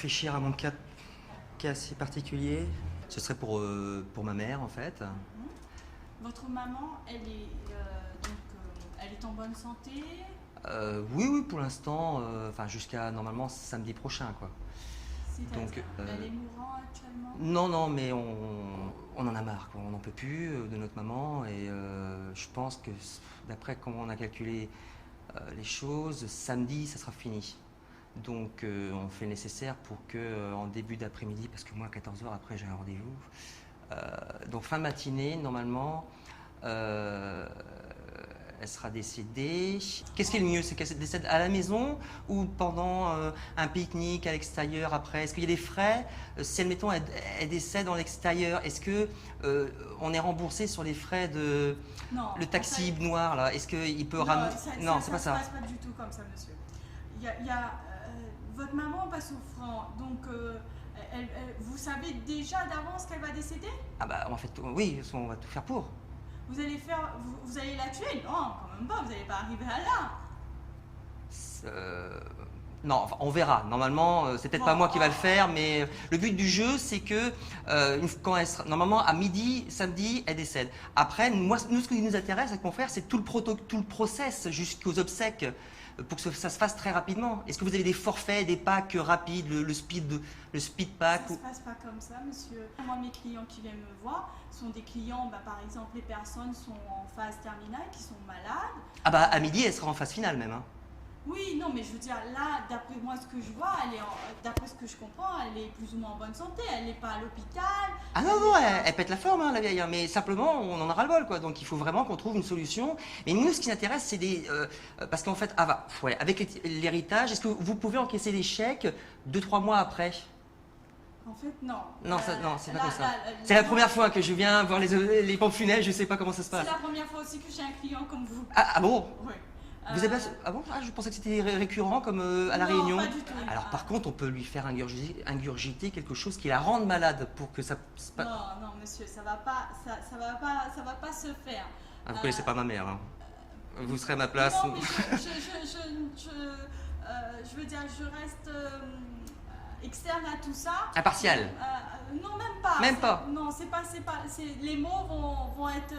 réfléchir à mon cas qui est assez particulier. Ce serait pour ma mère en fait. Votre maman, elle est en bonne santé? Oui, pour l'instant, enfin jusqu'à normalement samedi prochain quoi. Donc, elle est mourante actuellement? Non, mais on en a marre, quoi. On n'en peut plus de notre maman et je pense que d'après comment on a calculé les choses, samedi ça sera fini. Donc on fait le nécessaire pour que en début d'après-midi, parce que moi à 14h après j'ai un rendez-vous, donc fin de matinée normalement, elle sera décédée. Qu'est-ce qui est le mieux? C'est qu'elle décède à la maison ou pendant un pique-nique à l'extérieur après? Est-ce qu'il y a des frais? Si admettons elle décède en l'extérieur, est-ce que on est remboursé sur les frais de le taxi noir là? Est-ce qu'il peut ramener? Non, c'est pas ça. Ça ne se passe pas du tout comme ça, monsieur. Votre maman pas souffrant, donc vous savez déjà d'avance qu'elle va décéder? Ah bah en fait oui, on va tout faire pour. Vous allez la tuer? Non, quand même pas, vous n'allez pas arriver à là. Non, enfin, on verra. Normalement, c'est peut-être pas moi qui va le faire, mais le but du jeu, c'est que quand elle sera, normalement à midi, samedi, elle décède. Après, nous, ce qui nous intéresse avec mon frère, c'est tout le process jusqu'aux obsèques, pour que ça se fasse très rapidement. Est-ce que vous avez des forfaits, des packs rapides, le speed pack? Ça ne se passe pas comme ça, monsieur. Moi, mes clients qui viennent me voir sont des clients, par exemple, les personnes sont en phase terminale, qui sont malades. Ah bah à midi, elle sera en phase finale même. Hein. Oui, non, mais je veux dire, là, d'après moi, ce que je vois, d'après ce que je comprends, elle est plus ou moins en bonne santé. Elle n'est pas à l'hôpital. Ah non, elle pète la forme, hein, la vieille. Hein, mais simplement, on en aura le bol, quoi. Donc, il faut vraiment qu'on trouve une solution. Mais nous, ce qui nous intéresse, c'est des... parce qu'en fait, avec l'héritage, est-ce que vous pouvez encaisser des chèques 2-3 mois après? En fait, non. Non, c'est pas comme ça. C'est la première fois que je viens voir les pompes funèbres, je sais pas comment ça se passe. C'est la première fois aussi que j'ai un client comme vous. Ah bon? Oui. Vous avez... Ah bon? Je pensais que c'était récurrent comme à la Réunion. Non, pas du tout. Alors par contre, on peut lui faire ingurgiter quelque chose qui la rende malade pour que ça... Non, monsieur, ça va pas se faire. Ah, vous connaissez pas ma mère, hein. Vous serez à ma place. Non, mais je veux dire, je reste externe à tout ça. Impartial. Non, même pas. Même pas. Non, les mots vont être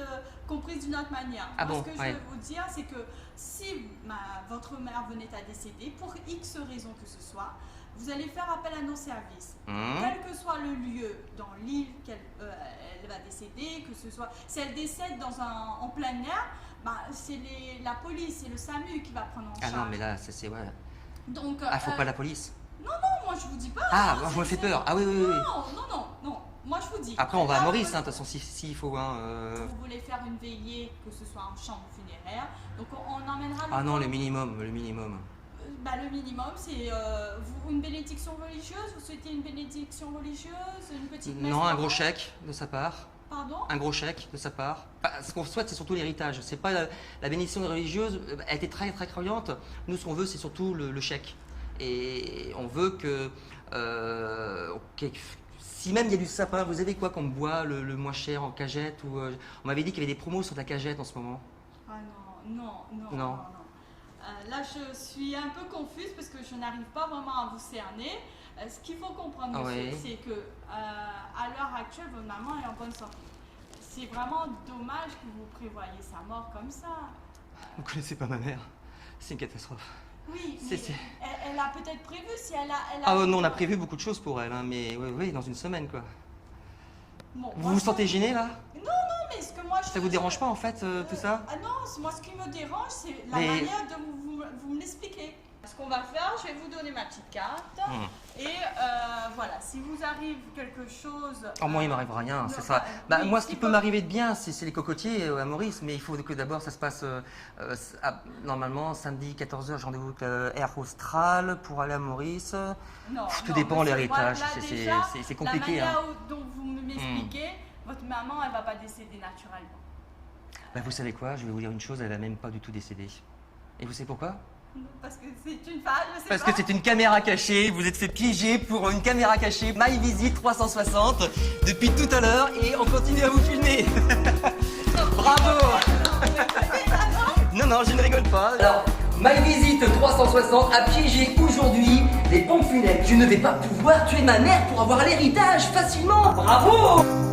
compris d'une autre manière. Ah Moi, bon, ce que je veux vous dire, c'est que si votre mère venait à décéder, pour X raisons que ce soit, vous allez faire appel à nos services. Quel que soit le lieu dans l'île qu'elle va décéder, que ce soit... Si elle décède en plein air, c'est la police et le SAMU qui va prendre en charge. Ah non, mais là, c'est... Ouais. Donc, faut pas la police? Non, moi je vous dis pas. Ah, moi, vous me faites peur. Ah oui. Non. Moi je vous dis. Après, on va à Maurice, de toute façon, s'il faut. Vous voulez faire une veillée, que ce soit en chambre funéraire, donc on emmènera le... Ah non, le minimum. Le minimum, c'est une bénédiction religieuse. Vous souhaitez une bénédiction religieuse, une petite messe? Non, un gros chèque de sa part. Pardon? Un gros chèque de sa part. Ce qu'on souhaite, c'est surtout l'héritage. C'est pas la bénédiction religieuse. Elle était très très croyante. Nous, ce qu'on veut, c'est surtout le chèque. Et on veut que si même il y a du sapin, vous avez quoi comme bois le moins cher en cagette ou on m'avait dit qu'il y avait des promos sur la cagette en ce moment. Ah non. Là, je suis un peu confuse parce que je n'arrive pas vraiment à vous cerner. Ce qu'il faut comprendre, monsieur, c'est que à l'heure actuelle, votre maman est en bonne santé. C'est vraiment dommage que vous prévoyiez sa mort comme ça. Vous connaissez pas ma mère. C'est une catastrophe. Oui, mais elle a peut-être prévu si elle a... Ah non, on a prévu beaucoup de choses pour elle, hein, mais oui, dans une semaine, quoi. Bon, vous vous sentez gêné, là? Non, mais ce que moi... Ça vous dérange pas, en fait, tout ça? Non, moi, ce qui me dérange, c'est la manière de vous me l'expliquer. Ce qu'on va faire, je vais vous donner ma petite carte. Et voilà, si vous arrive quelque chose... Moi, il m'arrive rien, c'est ça. Moi, ce qui peut m'arriver de bien, c'est les cocotiers à Maurice, mais il faut que d'abord ça se passe normalement samedi 14h, j'ai rendez-vous avec Air Austral pour aller à Maurice. Tout dépend de l'héritage, c'est compliqué. La manière dont vous m'expliquez, votre maman, elle ne va pas décéder naturellement. Vous savez quoi, je vais vous dire une chose, elle ne va même pas du tout décéder. Et vous savez pourquoi? Parce que c'est une femme, je sais Parce pas. que c'est une caméra cachée, vous êtes fait piéger pour une caméra cachée MyVisit 360 depuis tout à l'heure et on continue à vous filmer. Bravo. Non, je ne rigole pas. Alors, MyVisit 360 a piégé aujourd'hui les pompes funèbres. Tu ne vais pas pouvoir tuer ma mère pour avoir l'héritage facilement. Bravo!